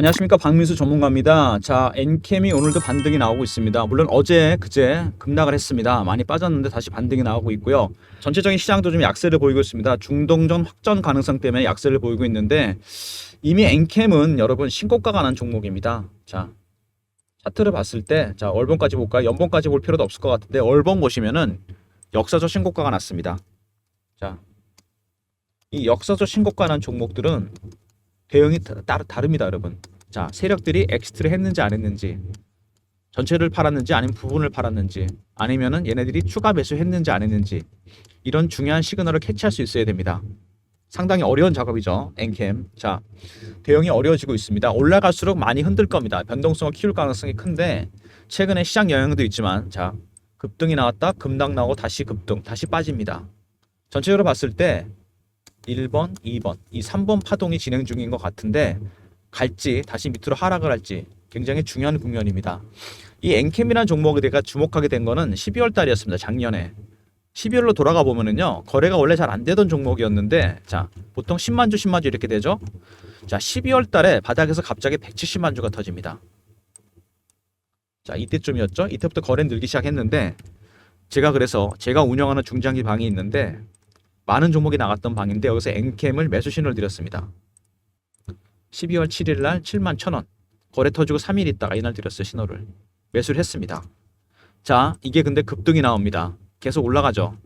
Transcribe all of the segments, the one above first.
안녕하십니까, 박민수 전문가입니다. 자, 엔캠이 오늘도 반등이 나오고 있습니다. 물론 어제 그제 급락을 했습니다. 많이 빠졌는데 다시 반등이 나오고 있고요. 전체적인 시장도 좀 약세를 보이고 있습니다. 중동전 확전 가능성 때문에 약세를 보이고 있는데 이미 엔캠은 여러분 신고가가 난 종목입니다. 자, 차트를 봤을 때, 자, 월봉까지 볼까요? 연봉까지 볼 필요도 없을 것 같은데 월봉 보시면은 역사적 신고가가 났습니다. 자, 이 역사적 신고가 난 종목들은 대응이 다릅니다, 여러분. 자, 세력들이 엑시트를 했는지 안 했는지, 전체를 팔았는지 아니면 부분을 팔았는지, 아니면은 얘네들이 추가 매수했는지 안 했는지, 이런 중요한 시그널을 캐치할 수 있어야 됩니다. 상당히 어려운 작업이죠, 엔캠. 자, 대응이 어려워지고 있습니다. 올라갈수록 많이 흔들 겁니다. 변동성을 키울 가능성이 큰데 최근에 시장 영향도 있지만, 자, 급등이 나왔다, 급락 나오고 다시 급등, 다시 빠집니다. 전체적으로 봤을 때 1번, 2번, 이 3번 파동이 진행 중인 것 같은데 갈지 다시 밑으로 하락을 할지 굉장히 중요한 국면입니다. 이 엔캠이라는 종목에 대해 주목하게 된 거는 12월 달이었습니다. 작년에 12월로 돌아가 보면은요, 거래가 원래 잘 안 되던 종목이었는데, 자, 보통 10만 주 10만 주 이렇게 되죠. 자, 12월 달에 바닥에서 갑자기 170만 주가 터집니다. 자, 이때쯤이었죠. 이때부터 거래는 늘기 시작했는데, 제가 그래서 제가 운영하는 중장기 방이 있는데 많은 종목이 나갔던 방인데 여기서 엔캠을 매수 신호를 드렸습니다. 12월 7일 날 7만 1,000원 거래 터지고 3일 있다가 이날 드렸어요. 신호를 매수를 했습니다. 자, 이게 근데 급등이 나옵니다. 계속 올라가죠.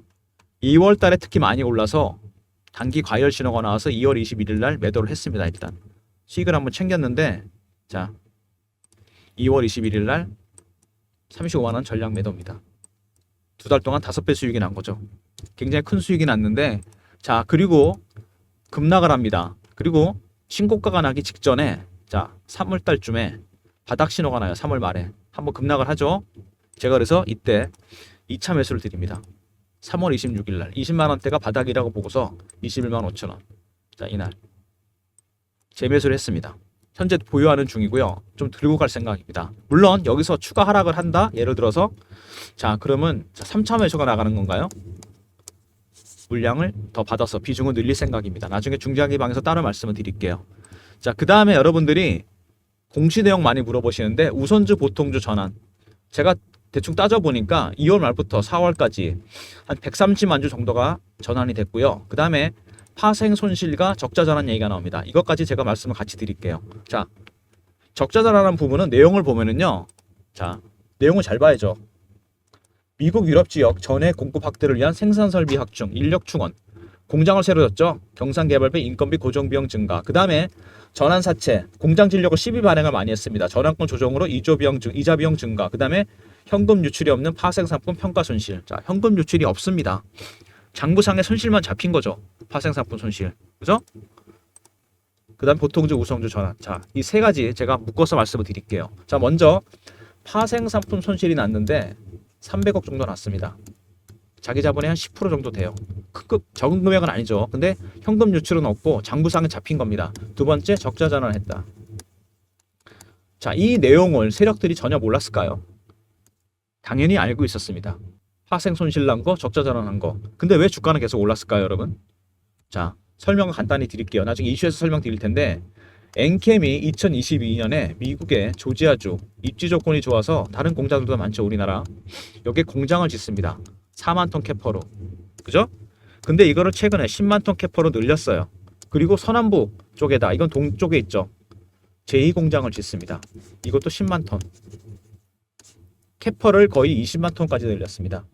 2월 달에 특히 많이 올라서 단기 과열 신호가 나와서 2월 21일 날 매도를 했습니다. 일단 수익을 한번 챙겼는데, 자, 2월 21일 날 35만 원 전량 매도입니다. 두 달 동안 5배 수익이 난 거죠. 굉장히 큰 수익이 났는데, 자, 그리고 급락을 합니다. 그리고 신고가가 나기 직전에, 자, 3월 달쯤에 바닥 신호가 나요. 3월 말에 한번 급락을 하죠. 제가 그래서 이때 2차 매수를 드립니다. 3월 26일 날 20만 원대가 바닥이라고 보고서 21만 5천 원. 자, 이날 재매수를 했습니다. 현재 보유하는 중이고요. 좀 들고 갈 생각입니다. 물론 여기서 추가 하락을 한다. 예를 들어서, 자, 그러면 3차 매수가 나가는 건가요? 물량을 더 받아서 비중을 늘릴 생각입니다. 나중에 중장기 방에서 따로 말씀을 드릴게요. 자, 그 다음에 여러분들이 공시 내용 많이 물어보시는데 우선주 보통주 전환, 제가 대충 따져보니까 2월 말부터 4월까지 한 130만 주 정도가 전환이 됐고요. 그 다음에 파생 손실과 적자 전환 얘기가 나옵니다. 이것까지 제가 말씀을 같이 드릴게요. 자, 적자 전환하는 부분은 내용을 보면은요, 자, 내용을 잘 봐야죠. 미국 유럽 지역 전해 공급 확대를 위한 생산 설비 확충, 인력 충원, 공장을 새로 졌죠. 경산 개발비, 인건비 고정 비용 증가. 그 다음에 전환 사채, 공장 진력을 12 발행을 많이 했습니다. 전환권 조정으로 이자 비용 증가. 그 다음에 현금 유출이 없는 파생 상품 평가 손실. 자, 현금 유출이 없습니다. 장부상의 손실만 잡힌 거죠. 파생 상품 손실, 그죠? 그 다음 보통주, 우선주 전환. 자, 이 세 가지 제가 묶어서 말씀을 드릴게요. 자, 먼저 파생 상품 손실이 났는데 300억 정도 났습니다. 자기 자본의 한 10% 정도 돼요. 적은 금액은 아니죠. 근데 현금 유출은 없고 장부상에 잡힌 겁니다. 두 번째, 적자 전환을 했다. 자, 이 내용을 세력들이 전혀 몰랐을까요? 당연히 알고 있었습니다. 파생 손실 난 거, 적자 전환한 거. 근데 왜 주가는 계속 올랐을까요, 여러분? 자, 설명을 간단히 드릴게요. 나중에 이슈에서 설명 드릴 텐데, 엔캠이 2022년에 미국의 조지아주 입지 조건이 좋아서 다른 공장들도 많죠, 우리나라. 여기에 공장을 짓습니다. 4만 톤 캐퍼로. 그죠? 근데 이거를 최근에 10만 톤 캐퍼로 늘렸어요. 그리고 서남부 쪽에다, 이건 동쪽에 있죠, 제2공장을 짓습니다. 이것도 10만 톤. 캐퍼를 거의 20만 톤까지 늘렸습니다.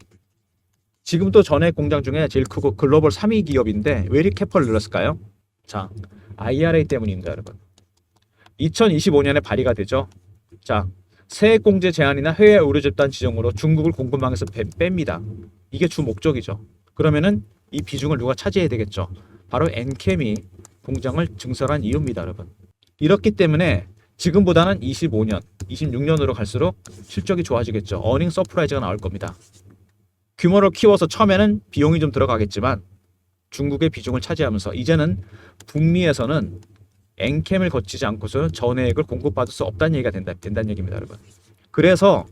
지금도 전해 공장 중에 제일 크고 글로벌 3위 기업인데 왜 이렇게 캐퍼를 늘렸을까요? 자, IRA 때문입니다, 여러분. 2025년에 발의가 되죠. 자, 세액 공제 제한이나 해외 의료 집단 지정으로 중국을 공급망에서 뺍니다. 이게 주 목적이죠. 그러면은 이 비중을 누가 차지해야 되겠죠. 바로 엔캠이 공장을 증설한 이유입니다, 여러분. 이렇기 때문에 지금보다는 25년, 26년으로 갈수록 실적이 좋아지겠죠. 어닝 서프라이즈가 나올 겁니다. 규모를 키워서 처음에는 비용이 좀 들어가겠지만 중국의 비중을 차지하면서 이제는 북미에서는 엔캠을 거치지 않고서 전해액을 공급받을 수 없다는 얘기가 된다는 얘기입니다, 여러분. 그래서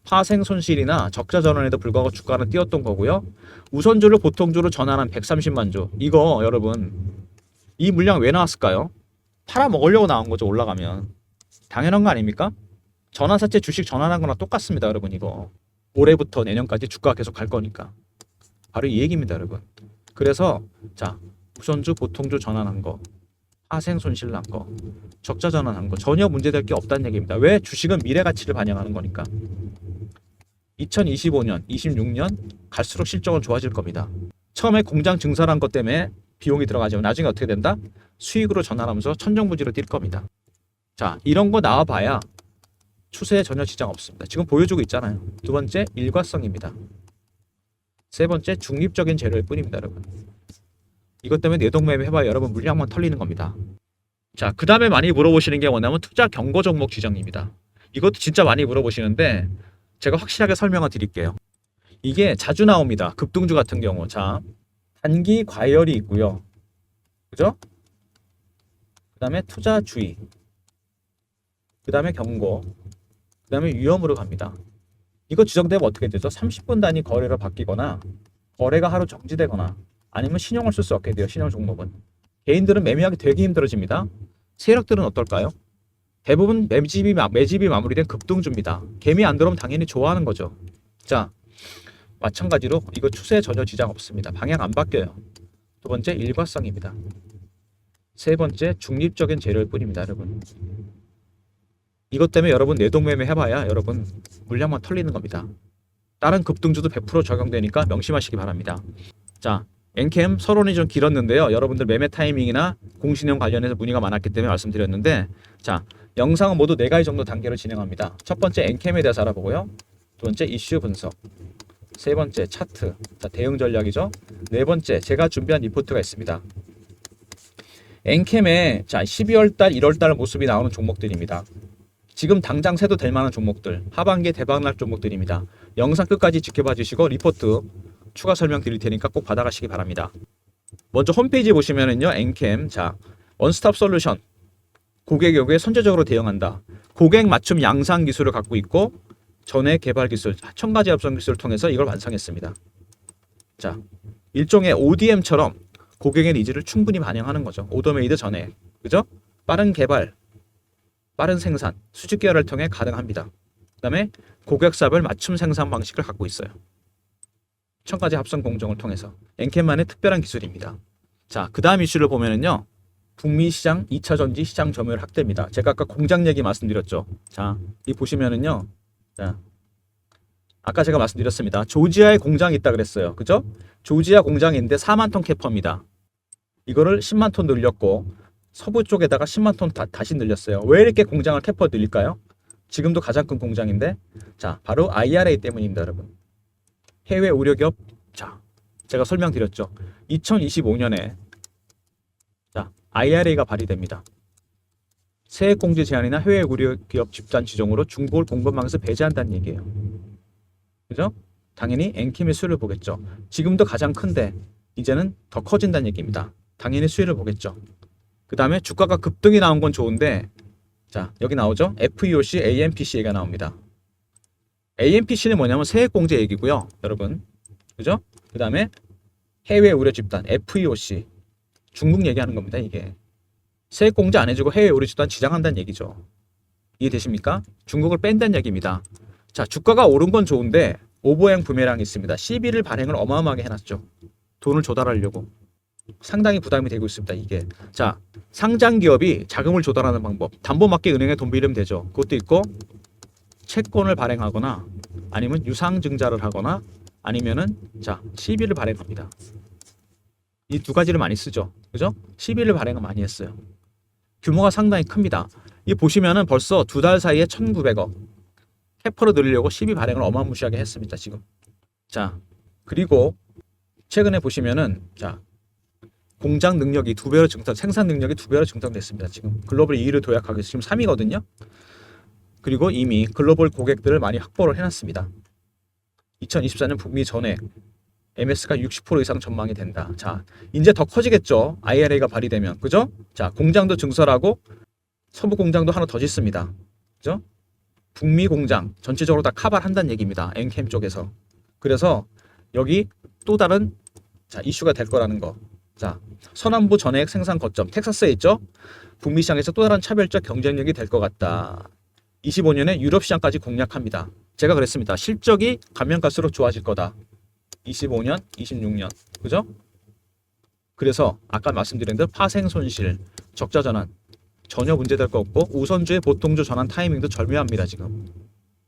파생 손실이나 적자 전환에도 불구하고 주가는 뛰었던 거고요. 우선주를 보통주로 전환한 130만 주. 이거 여러분, 이 물량 왜 나왔을까요? 팔아 먹으려고 나온 거죠, 올라가면. 당연한 거 아닙니까? 전환사채 주식 전환한 거랑 똑같습니다, 여러분. 이거 올해부터 내년까지 주가가 계속 갈 거니까 바로 이 얘기입니다, 여러분. 그래서 자, 우선주 보통주 전환한 거, 파생 손실 난 거, 적자 전환한 거 전혀 문제될 게 없다는 얘기입니다. 왜? 주식은 미래 가치를 반영하는 거니까. 2025년, 26년 갈수록 실적은 좋아질 겁니다. 처음에 공장 증설한 것 때문에 비용이 들어가지만 나중에 어떻게 된다? 수익으로 전환하면서 천정부지로 뛸 겁니다. 자, 이런 거 나와봐야 추세에 전혀 지장 없습니다. 지금 보여주고 있잖아요. 두 번째, 일관성입니다. 세 번째, 중립적인 재료일 뿐입니다, 여러분. 이것 때문에 내동매매 해봐야 여러분 물량만 털리는 겁니다. 자, 그 다음에 많이 물어보시는 게 뭐냐면 투자 경고 종목 지정입니다. 이것도 진짜 많이 물어보시는데 제가 확실하게 설명을 드릴게요. 이게 자주 나옵니다. 급등주 같은 경우. 자, 단기 과열이 있고요. 그죠? 그 다음에 투자 주의. 그 다음에 경고. 그 다음에 위험으로 갑니다. 이거 지정되면 어떻게 되죠? 30분 단위 거래로 바뀌거나 거래가 하루 정지되거나 아니면 신용을 쓸 수 없게 돼요. 신용 종목은. 개인들은 매매하기 되게 힘들어집니다. 세력들은 어떨까요? 대부분 매집이 마무리된 급등주입니다. 개미 안 들어오면 당연히 좋아하는 거죠. 자, 마찬가지로 이거 추세에 전혀 지장 없습니다. 방향 안 바뀌어요. 두 번째, 일관성입니다. 세 번째, 중립적인 재료일 뿐입니다, 여러분. 이것 때문에 여러분 내동매매 해봐야 여러분 물량만 털리는 겁니다. 다른 급등주도 100% 적용되니까 명심하시기 바랍니다. 자, 엔캠 서론이 좀 길었는데요. 여러분들 매매 타이밍이나 공신형 관련해서 문의가 많았기 때문에 말씀드렸는데, 자, 영상은 모두 4가지 정도 단계로 진행합니다. 첫 번째, 엔캠에 대해서 알아보고요. 두 번째, 이슈 분석. 세 번째, 차트. 자, 대응 전략이죠. 네 번째, 제가 준비한 리포트가 있습니다. 엔캠에 자, 12월달, 1월달 모습이 나오는 종목들입니다. 지금 당장 세도 될 만한 종목들, 하반기에 대박날 종목들입니다. 영상 끝까지 지켜봐 주시고 리포트 추가 설명 드릴 테니까 꼭 받아가시기 바랍니다. 먼저 홈페이지 보시면은요, 엔캠, 자, 원스톱 솔루션. 고객 요구에 선제적으로 대응한다. 고객 맞춤 양상 기술을 갖고 있고 전액 개발 기술, 첨가제 합성 기술을 통해서 이걸 완성했습니다. 자, 일종의 ODM처럼 고객의 니즈를 충분히 반영하는 거죠. 오더메이드 전액, 그죠? 빠른 개발, 빠른 생산, 수직 계열을 통해 가능합니다. 그 다음에 고객 사업을 맞춤 생산 방식을 갖고 있어요. 첨가제 합성 공정을 통해서 엔캠만의 특별한 기술입니다. 자, 그 다음 이슈를 보면은요, 북미 시장 2차 전지 시장 점유율 확대입니다. 제가 아까 공장 얘기 말씀드렸죠. 자, 이 보시면은요, 자, 아까 제가 말씀드렸습니다. 조지아에 공장이 있다 그랬어요. 그죠? 조지아 공장인데 4만 톤 캐퍼입니다. 이거를 10만 톤 늘렸고 서부 쪽에다가 10만 톤 다시 늘렸어요. 왜 이렇게 공장을 캐퍼 늘릴까요? 지금도 가장 큰 공장인데, 자, 바로 IRA 때문입니다, 여러분. 해외 우려기업, 자, 제가 설명드렸죠. 2025년에 자, IRA가 발의됩니다. 세액공제 제한이나 해외 우려기업 집단 지정으로 중국을 공급망에서 배제한다는 얘기예요. 그죠? 당연히 엔캠의 수혜를 보겠죠. 지금도 가장 큰데 이제는 더 커진다는 얘기입니다. 당연히 수혜를 보겠죠. 그 다음에 주가가 급등이 나온 건 좋은데, 자, 여기 나오죠? FEOC, AMPC 얘기가 나옵니다. AMPC는 뭐냐면 세액공제 얘기고요, 여러분. 그죠? 그 다음에 해외 우려 집단, FEOC. 중국 얘기하는 겁니다, 이게. 세액공제 안 해주고 해외 우려 집단 지장한다는 얘기죠. 이해되십니까? 중국을 뺀다는 얘기입니다. 자, 주가가 오른 건 좋은데 오버행 부메랑이 있습니다. 시비를 발행을 어마어마하게 해놨죠. 돈을 조달하려고. 상당히 부담이 되고 있습니다, 이게. 자, 상장 기업이 자금을 조달하는 방법. 담보맞게 은행에 돈 빌리면 되죠. 그것도 있고, 채권을 발행하거나 아니면 유상증자를 하거나 아니면은 자, 시비를 발행합니다. 이 두 가지를 많이 쓰죠. 그죠? 시비를 발행을 많이 했어요. 규모가 상당히 큽니다. 이 보시면은 벌써 2달 사이에 1,900억. 캐퍼를 늘리려고 시비 발행을 어마무시하게 했습니다, 지금. 자, 그리고 최근에 보시면은 자, 공장 능력이 2배로 증설, 생산 능력이 2배로 증설됐습니다. 지금 글로벌 2위를 도약하기 위해서 지금 3위거든요. 그리고 이미 글로벌 고객들을 많이 확보를 해놨습니다. 2024년 북미 전액 MS가 60% 이상 전망이 된다. 자, 이제 더 커지겠죠. IRA가 발의되면. 그죠? 자, 공장도 증설하고 서부 공장도 하나 더 짓습니다. 그죠? 북미 공장 전체적으로 다 커버를 한다는 얘기입니다. 엔캠 쪽에서. 그래서 여기 또 다른 자, 이슈가 될 거라는 거. 자, 서남부 전해액 생산 거점 텍사스에 있죠. 북미 시장에서 또 다른 차별적 경쟁력이 될 것 같다. 25년에 유럽 시장까지 공략합니다. 제가 그랬습니다. 실적이 가면 갈수록 좋아질 거다. 25년, 26년. 그죠? 그래서 아까 말씀드린 대로 파생 손실, 적자 전환 전혀 문제될 거 없고 우선주의 보통주 전환 타이밍도 절묘합니다. 지금.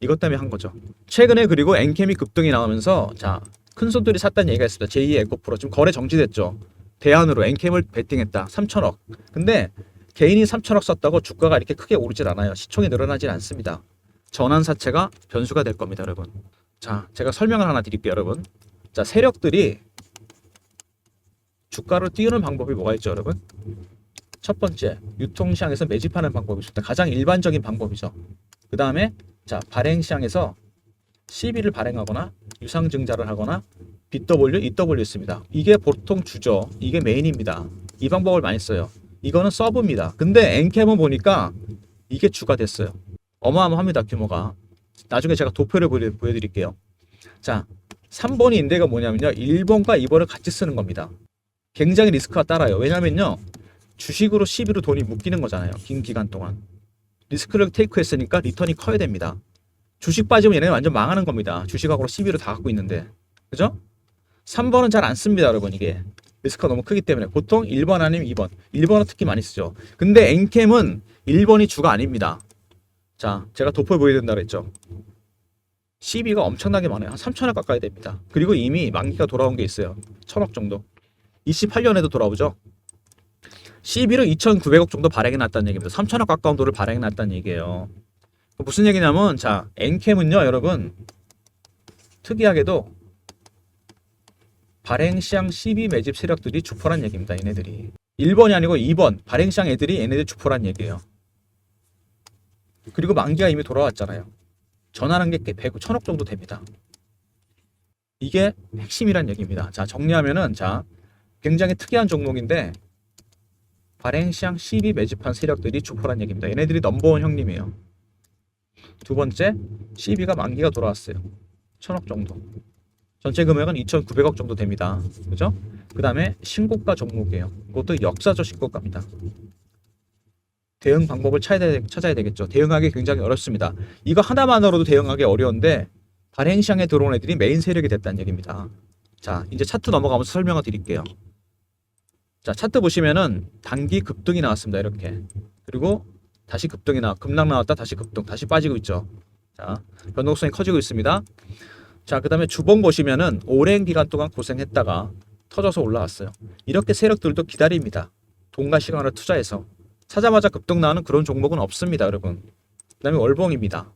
이것 때문에 한 거죠. 최근에 그리고 엔캠이 급등이 나오면서 자, 큰 손들이 샀다는 얘기가 있습니다. 제2의 에코프로 지금 거래 정지됐죠. 대안으로 엔캠을 베팅했다. 3천억. 근데 개인이 3천억 썼다고 주가가 이렇게 크게 오르질 않아요. 시총이 늘어나질 않습니다. 전환사채가 변수가 될 겁니다, 여러분. 자, 제가 설명을 하나 드릴게요, 여러분. 자, 세력들이 주가를 띄우는 방법이 뭐가 있죠, 여러분? 첫 번째, 유통시장에서 매집하는 방법이 있습니다. 가장 일반적인 방법이죠. 그 다음에 자, 발행시장에서 CB를 발행하거나 유상증자를 하거나 BW, EW 있습니다. 이게 보통 주죠. 이게 메인입니다. 이 방법을 많이 써요. 이거는 서브입니다. 근데 엔캠은 보니까 이게 주가 됐어요. 어마어마합니다. 규모가. 나중에 제가 도표를 보여드릴게요. 자, 3번이 인데가 뭐냐면요. 1번과 2번을 같이 쓰는 겁니다. 굉장히 리스크가 따라요. 왜냐면요. 주식으로 CB로 돈이 묶이는 거잖아요. 긴 기간 동안. 리스크를 테이크했으니까 리턴이 커야 됩니다. 주식 빠지면 얘네는 완전 망하는 겁니다. 주식하고 CB로 다 갖고 있는데. 그죠? 3번은 잘 안 씁니다, 여러분. 이게. 리스크가 너무 크기 때문에. 보통 1번 아니면 2번. 1번은 특히 많이 쓰죠. 근데 엔캠은 1번이 주가 아닙니다. 자, 제가 도표 보여드린다 그랬죠. CB가 엄청나게 많아요. 한 3천억 가까이 됩니다. 그리고 이미 만기가 돌아온 게 있어요. 1,000억 정도. 28년에도 돌아오죠. CB로 2,900억 정도 발행해 놨다는 얘기입니다. 3천억 가까운 돈을 발행해 놨다는 얘기예요. 무슨 얘기냐면 자, 엔캠은요, 여러분. 특이하게도 발행시장 CB 매집 세력들이 주포란 얘기입니다. 얘네들이. 1번이 아니고 2번 발행시장 애들이 얘네들 주포란 얘기예요. 그리고 만기가 이미 돌아왔잖아요. 전환한 게 1,000억 정도 됩니다. 이게 핵심이란 얘기입니다. 자, 정리하면은 자, 굉장히 특이한 종목인데 발행시장 CB 매집한 세력들이 주포란 얘기입니다. 얘네들이 넘버원 형님이에요. 두 번째, CB가 만기가 돌아왔어요. 1,000억 정도. 전체 금액은 2,900억 정도 됩니다. 그죠? 그 다음에 신고가 종목이에요. 그것도 역사적 신고가입니다. 대응 방법을 찾아야 되겠죠. 대응하기 굉장히 어렵습니다. 이거 하나만으로도 대응하기 어려운데 발행시장에 들어온 애들이 메인 세력이 됐다는 얘기입니다. 자, 이제 차트 넘어가면서 설명을 드릴게요. 자, 차트 보시면은 단기 급등이 나왔습니다. 이렇게. 그리고 다시 급락 나왔다 다시 급등, 다시 빠지고 있죠. 자, 변동성이 커지고 있습니다. 자, 그 다음에 주봉 보시면은 오랜 기간 동안 고생했다가 터져서 올라왔어요. 이렇게 세력들도 기다립니다. 돈과 시간을 투자해서. 사자마자 급등 나오는 그런 종목은 없습니다, 여러분. 그 다음에 월봉입니다.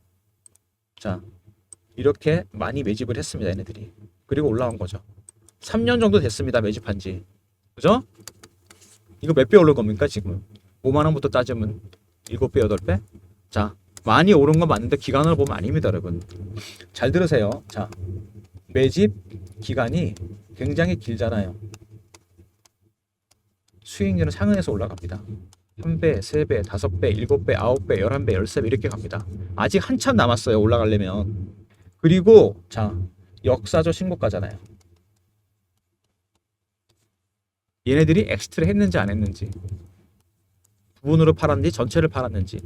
자, 이렇게 많이 매집을 했습니다, 얘네들이. 그리고 올라온 거죠. 3년 정도 됐습니다, 매집한 지. 그죠? 이거 몇 배 오른 겁니까, 지금? 5만원부터 따지면 7배, 8배? 자, 많이 오른 건 맞는데 기간으로 보면 아닙니다, 여러분. 잘 들으세요. 자, 매집 기간이 굉장히 길잖아요. 수익률은 상응해서 올라갑니다. 1배, 3배, 5배, 7배, 9배, 11배, 13배 이렇게 갑니다. 아직 한참 남았어요, 올라가려면. 그리고 자, 역사적 신고가잖아요. 얘네들이 엑스트를 했는지 안 했는지, 부분으로 팔았는지 전체를 팔았는지,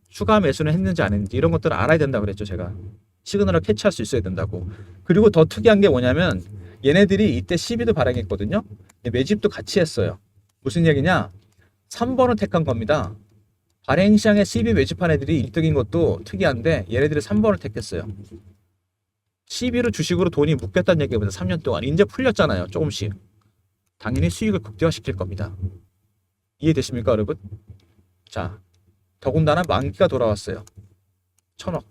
추가 매수는 했는지 안 했는지 이런 것들을 알아야 된다고 그랬죠. 제가 시그널을 캐치할 수 있어야 된다고. 그리고 더 특이한 게 뭐냐면 얘네들이 이때 CB도 발행했거든요. 매집도 같이 했어요. 무슨 얘기냐, 3번을 택한 겁니다. 발행시장에 CB 매집한 애들이 1등인 것도 특이한데 얘네들이 3번을 택했어요. CB로 주식으로 돈이 묶였다는 얘기입니다. 3년 동안. 이제 풀렸잖아요, 조금씩. 당연히 수익을 극대화시킬 겁니다. 이해되십니까, 여러분? 자, 더군다나 만기가 돌아왔어요. 1,000억.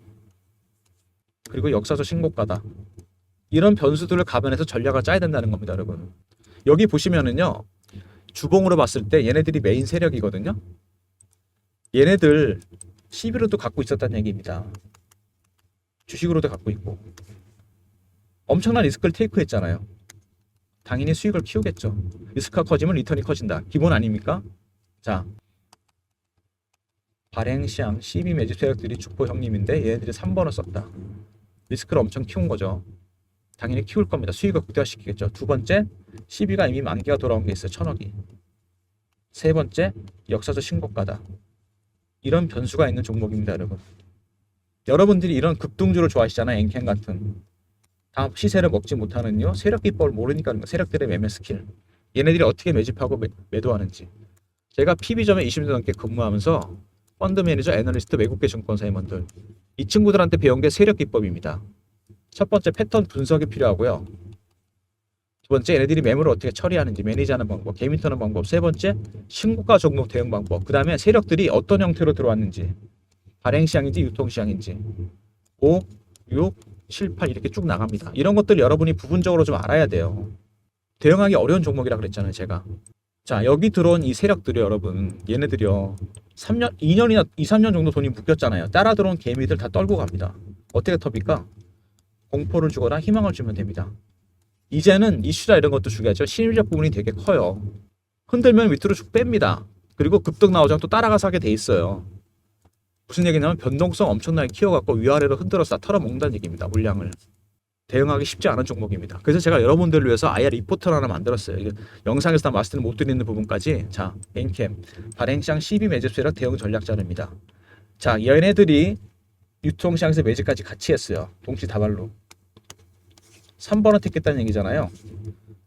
그리고 역사적 신고가다. 이런 변수들을 감안해서 전략을 짜야 된다는 겁니다, 여러분. 여기 보시면은요, 주봉으로 봤을 때 얘네들이 메인 세력이거든요. 얘네들 CB로도 갖고 있었다는 얘기입니다. 주식으로도 갖고 있고. 엄청난 리스크를 테이크했잖아요. 당연히 수익을 키우겠죠. 리스크가 커지면 리턴이 커진다. 기본 아닙니까? 자, 발행시장 CB 매집 세력들이 주포 형님인데 얘네들이 3번을 썼다. 리스크를 엄청 키운 거죠. 당연히 키울 겁니다. 수익을 극대화시키겠죠. 두 번째, 12가 이미 만기가 돌아온 게 있어요. 1000억이. 세 번째, 역사적 신고가다. 이런 변수가 있는 종목입니다, 여러분. 여러분들이 이런 급등주를 좋아하시잖아요. 엔캠 같은. 다음 시세를 먹지 못하는 이유, 세력 기법을 모르니까 그런 거. 세력들의 매매 스킬. 얘네들이 어떻게 매집하고 매도하는지. 제가 PB점에 20년 넘게 근무하면서 펀드 매니저, 애널리스트, 외국계 증권사 임원들, 이 친구들한테 배운 게 세력 기법입니다. 첫 번째, 패턴 분석이 필요하고요. 두 번째, 얘네들이 매물을 어떻게 처리하는지, 매니지하는 방법, 개미 터는 방법. 세 번째, 신고가 종목 대응 방법. 그 다음에 세력들이 어떤 형태로 들어왔는지, 발행시장인지 유통시장인지. 5, 6, 7, 8 이렇게 쭉 나갑니다. 이런 것들 여러분이 부분적으로 좀 알아야 돼요. 대응하기 어려운 종목이라 그랬잖아요, 제가. 자, 여기 들어온 이 세력들이 여러분, 얘네들이요. 3년, 2년이나 2, 3년 정도 돈이 묶였잖아요. 따라 들어온 개미들 다 떨고 갑니다. 어떻게 텁니까? 공포를 주거나 희망을 주면 됩니다. 이제는 이슈다 이런 것도 중요하죠. 심리적 부분이 되게 커요. 흔들면 밑으로 쭉 뺍니다. 그리고 급등 나오자면 또 따라가서 하게 돼 있어요. 무슨 얘기냐면 변동성 엄청나게 키워갖고 위아래로 흔들어서 다 털어먹는다는 얘기입니다. 물량을. 대응하기 쉽지 않은 종목입니다. 그래서 제가 여러분들을 위해서 아예 리포터를 하나 만들었어요. 이게 영상에서 다 마스터는 못 드리는 부분까지. 자, 엔캠 발행시장 12 매집 세력 대응 전략 자료입니다. 자, 얘네들이 유통시장에서 매집까지 같이 했어요. 동시다발로. 3번을 택했다는 얘기잖아요.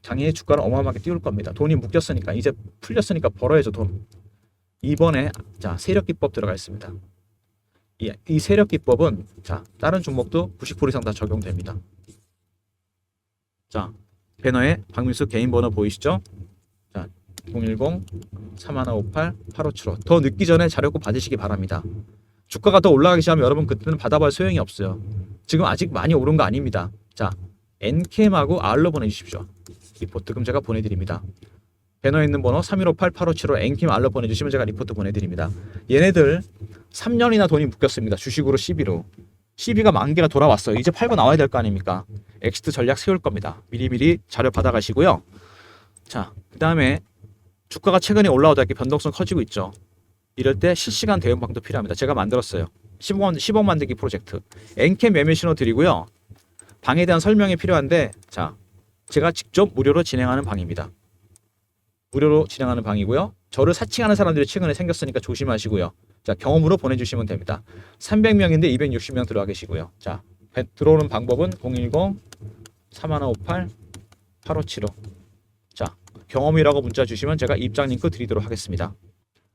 당연히 주가는 어마어마하게 띄울 겁니다. 돈이 묶였으니까, 이제 풀렸으니까 벌어야죠, 돈. 2번에 자, 세력 기법 들어가 있습니다. 이 세력 기법은 자, 다른 종목도 90% 이상 다 적용됩니다. 자, 배너에 박민수 개인 번호 보이시죠? 자, 010-3158-8575. 더 늦기 전에 자료 꼭 받으시기 바랍니다. 주가가 더 올라가기 시작하면 여러분 그때는 받아봐야 소용이 없어요. 지금 아직 많이 오른 거 아닙니다. 자, 엔캠하고 R로 보내주십시오. 리포트 그럼 제가 보내드립니다. 배너에 있는 번호 3158-8575 엔캠 R로 보내주시면 제가 리포트 보내드립니다. 얘네들 3년이나 돈이 묶였습니다. 주식으로 12로. 12가 만기가 돌아왔어요. 이제 팔고 나와야 될 거 아닙니까? 엑시트 전략 세울 겁니다. 미리미리 자료 받아가시고요. 자, 그 다음에 주가가 최근에 올라오다 이렇게 변동성 커지고 있죠. 이럴 때 실시간 대응 방도 필요합니다. 제가 만들었어요. 10억 만들기 프로젝트. 엔캠 매매 신호 드리고요. 방에 대한 설명이 필요한데 자, 제가 직접 무료로 진행하는 방입니다. 무료로 진행하는 방이고요. 저를 사칭하는 사람들이 최근에 생겼으니까 조심하시고요. 자, 경험으로 보내주시면 됩니다. 300명인데 260명 들어와 계시고요. 자, 들어오는 방법은 010-3158-8575. 자, 경험이라고 문자 주시면 제가 입장 링크 드리도록 하겠습니다.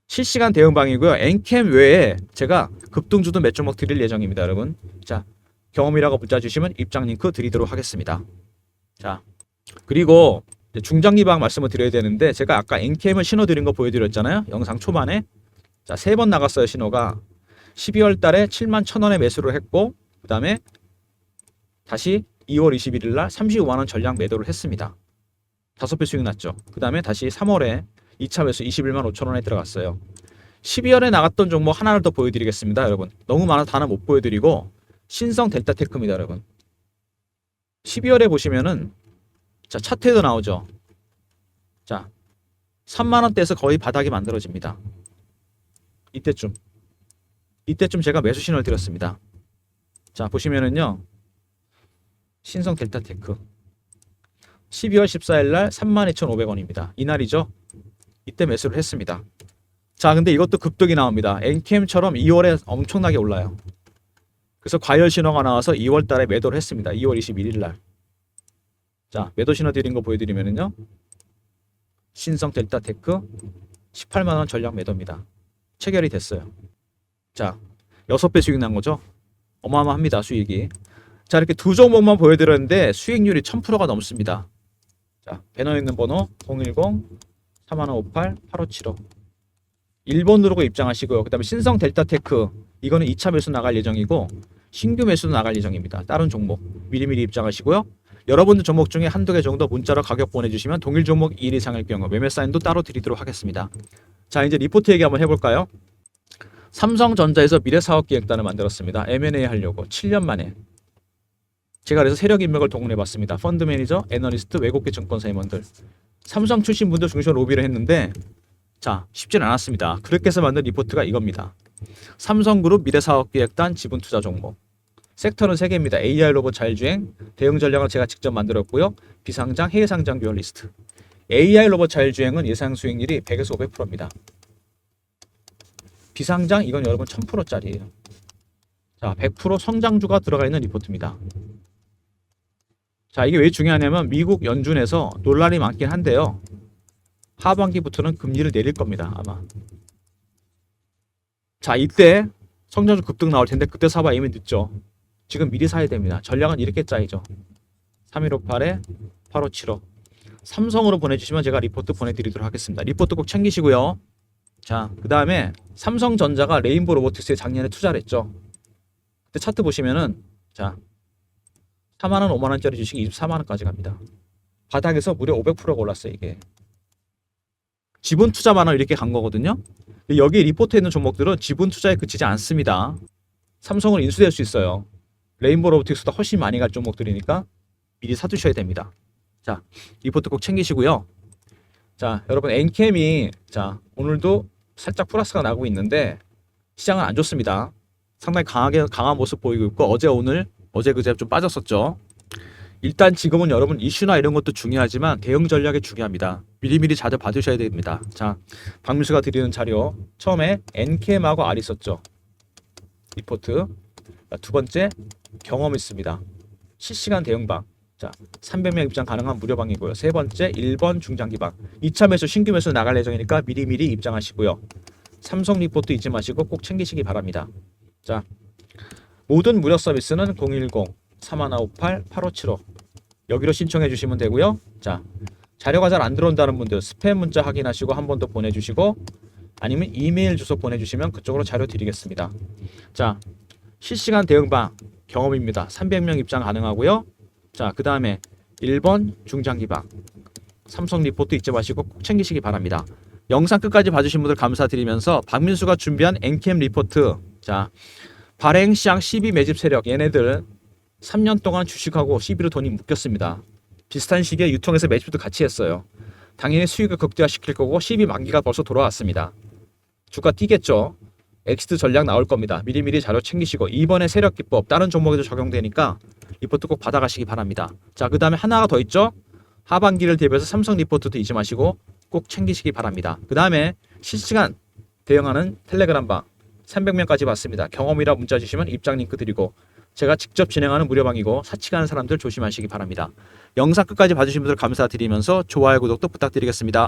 실시간 대응방이고요. 엔캠 외에 제가 급등주도 몇 종목 드릴 예정입니다, 여러분. 자, 경험이라고 문자 주시면 입장 링크 드리도록 하겠습니다. 자, 그리고 중장기방 말씀을 드려야 되는데 제가 아까 엔캠을 신호 드린 거 보여드렸잖아요. 영상 초반에. 자, 3번 나갔어요, 신호가. 12월 달에 71,000원에 매수를 했고 그 다음에 다시 2월 21일 날 35만원 전량 매도를 했습니다. 5배 수익 났죠. 그 다음에 다시 3월에 2차 매수 21만 5천원에 들어갔어요. 12월에 나갔던 종목 하나를 더 보여드리겠습니다, 여러분. 너무 많아서 하나 못 보여드리고 신성 델타테크입니다, 여러분. 12월에 보시면은 자, 차트에도 나오죠. 자, 3만원대에서 거의 바닥이 만들어집니다. 이때쯤 제가 매수 신호를 드렸습니다. 자, 보시면은요. 신성 델타테크 12월 14일 날 32,500원입니다. 이날이죠. 이때 매수를 했습니다. 자, 근데 이것도 급등이 나옵니다. 엔캠처럼 2월에 엄청나게 올라요. 그래서 과열 신호가 나와서 2월 달에 매도를 했습니다. 2월 21일 날. 자, 매도 신호 드린 거 보여드리면은요. 신성 델타테크 18만원 전량 매도입니다. 체결이 됐어요. 자, 6배 수익 난 거죠. 어마어마합니다, 수익이. 자, 이렇게 두 종목만 보여드렸는데 수익률이 1000%가 넘습니다. 자, 배너에 있는 번호 010-3158-8575 1번 누르고 입장하시고요. 그 다음에 신성 델타테크 이거는 2차 매수 나갈 예정이고 신규 매수도 나갈 예정입니다. 다른 종목 미리미리 입장하시고요. 여러분들 종목 중에 한두 개 정도 문자로 가격 보내주시면 동일 종목 1 이상일 경우 매매 사인도 따로 드리도록 하겠습니다. 자, 이제 리포트 얘기 한번 해볼까요? 삼성전자에서 미래사업기획단을 만들었습니다. M&A 하려고 7년 만에. 제가 그래서 세력 인맥을 동원해봤습니다. 펀드 매니저, 애널리스트, 외국계 증권사 임원들. 삼성 출신 분들 중심으로 로비를 했는데 자, 쉽지는 않았습니다. 그렇게 해서 만든 리포트가 이겁니다. 삼성그룹 미래사업기획단 지분투자 종목. 섹터는 3개입니다. AI 로봇 자율주행, 대응 전략을 제가 직접 만들었고요. 비상장, 해외 상장 듀얼 리스트. AI 로봇 자율주행은 예상 수익률이 100에서 500%입니다. 비상장 이건 여러분 1000%짜리예요. 자, 100% 성장주가 들어가 있는 리포트입니다. 자, 이게 왜 중요하냐면 미국 연준에서 논란이 많긴 한데요. 하반기부터는 금리를 내릴 겁니다. 아마. 자, 이때 성장주 급등 나올 텐데 그때 사봐 이미 늦죠. 지금 미리 사야 됩니다. 전략은 이렇게 짜이죠. 3158에 8575. 삼성으로 보내주시면 제가 리포트 보내드리도록 하겠습니다. 리포트 꼭 챙기시고요. 자, 그 다음에 삼성전자가 레인보우 로보틱스에 작년에 투자를 했죠. 그때 차트 보시면은 자 4만원, 5만원짜리 주식이 24만원까지 갑니다. 바닥에서 무려 500%가 올랐어요. 이게 지분 투자만원 이렇게 간 거거든요. 여기 리포트에 있는 종목들은 지분 투자에 그치지 않습니다. 삼성은 인수될 수 있어요. 레인보우 로보틱스보다 훨씬 많이 갈 종목들이니까 미리 사두셔야 됩니다. 자, 리포트 꼭 챙기시고요. 자, 여러분 엔캠이 자 오늘도 살짝 플러스가 나고 있는데 시장은 안 좋습니다. 상당히 강한 모습 보이고 있고 어제 그제 좀 빠졌었죠. 일단 지금은 여러분 이슈나 이런 것도 중요하지만 대응 전략이 중요합니다. 미리미리 자료 받으셔야 됩니다. 자, 박민수가 드리는 자료 처음에 엔캠하고 R 있었죠. 리포트. 자, 두 번째 경험 있습니다. 실시간 대응방. 자, 300명 입장 가능한 무료방이고요. 세 번째 1번 중장기방. 2차 매수 신규 매수 나갈 예정이니까 미리미리 입장하시고요. 삼성 리포트 잊지 마시고 꼭 챙기시기 바랍니다. 자, 모든 무료 서비스는 010-3158-8575 여기로 신청해 주시면 되고요. 자, 자료가 잘 안 들어온다는 분들 스팸 문자 확인하시고 한 번 더 보내주시고 아니면 이메일 주소 보내주시면 그쪽으로 자료 드리겠습니다. 자, 실시간 대응방 경험입니다. 300명 입장 가능하고요. 자, 그 다음에 1번 중장기방 삼성 리포트 잊지 마시고 꼭 챙기시기 바랍니다. 영상 끝까지 봐주신 분들 감사드리면서 박민수가 준비한 엔캠 리포트. 자, 발행 시장 12 매집 세력 얘네들 3년 동안 주식하고 12로 돈이 묶였습니다. 비슷한 시기에 유통해서 매집도 같이 했어요. 당연히 수익을 극대화시킬 거고 12 만기가 벌써 돌아왔습니다. 주가 뛰겠죠. 엑시트 전략 나올 겁니다. 미리미리 자료 챙기시고 이번에 세력 기법 다른 종목에도 적용되니까 리포트 꼭 받아가시기 바랍니다. 자, 그 다음에 하나가 더 있죠. 하반기를 대비해서 삼성 리포트도 잊지 마시고 꼭 챙기시기 바랍니다. 그 다음에 실시간 대응하는 텔레그램방 300명까지 받습니다. 경험이라 문자 주시면 입장 링크 드리고 제가 직접 진행하는 무료방이고 사치가 하는 사람들 조심하시기 바랍니다. 영상 끝까지 봐주신 분들 감사드리면서 좋아요, 구독도 부탁드리겠습니다.